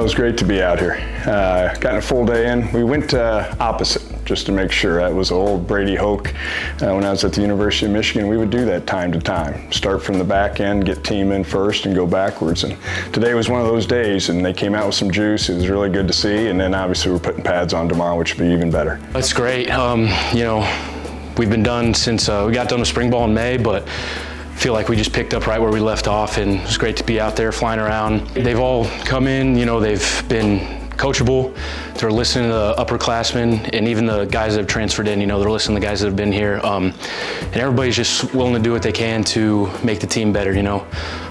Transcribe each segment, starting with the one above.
was great to be out here. Gotten a full day in. We went opposite just to make sure. That was old Brady Hoke. When I was at the University of Michigan, we would do that time to time. Start from the back end, get team in first, and go backwards. And today was one of those days, and they came out with some juice. It was really good to see. And then obviously we're putting pads on tomorrow, which will be even better. That's great. We've been done since we got done with spring ball in May, but feel like we just picked up right where we left off, and it's great to be out there flying around. They've all come in, they've been coachable. They're listening to the upperclassmen, and even the guys that have transferred in, they're listening to the guys that have been here. And everybody's just willing to do what they can to make the team better,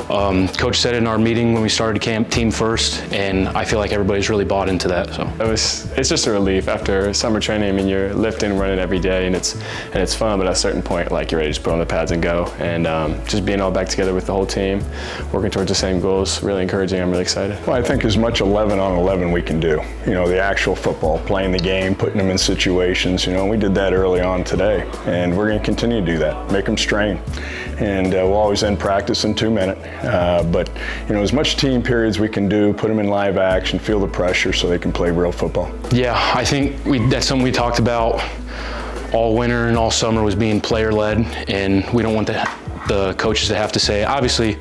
Coach said in our meeting when we started camp, team first, and I feel like everybody's really bought into that. So it's just a relief after summer training. I mean, you're lifting and running every day, and it's fun, but at a certain point, like, you're ready to just put on the pads and go. And just being all back together with the whole team, working towards the same goals, really encouraging. I'm really excited. Well, I think as much 11 on 11 we can do. The actual football, playing the game, putting them in situations. We did that early on today, and we're going to continue to do that. Make them strain, and we'll always end practice in 2 minutes. But as much team periods we can do, put them in live action, feel the pressure so they can play real football. Yeah, I think that's something we talked about all winter and all summer, was being player-led, and we don't want the coaches to have to say, obviously,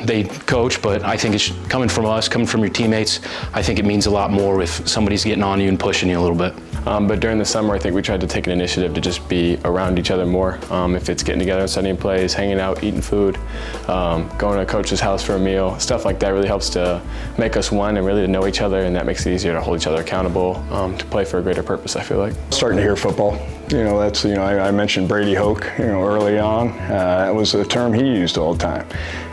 they coach, but I think it's coming from us, coming from your teammates. I think it means a lot more if somebody's getting on you and pushing you a little bit. But during the summer, I think we tried to take an initiative to just be around each other more. If it's getting together, studying plays, hanging out, eating food, going to a coach's house for a meal, stuff like that really helps to make us one and really to know each other, and that makes it easier to hold each other accountable, to play for a greater purpose, I feel like. Starting to hear football. That's, I mentioned Brady Hoke, early on. That was a term he used all the time.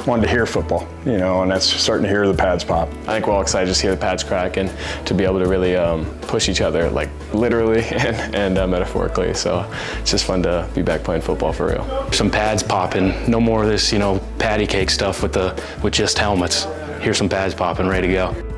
Wanted to hear football, and that's starting to hear the pads pop. I think we're all excited to just hear the pads crack and to be able to really push each other, like literally and metaphorically. So it's just fun to be back playing football for real. Some pads popping. No more of this, patty cake stuff with just helmets. Here's some pads popping, ready to go.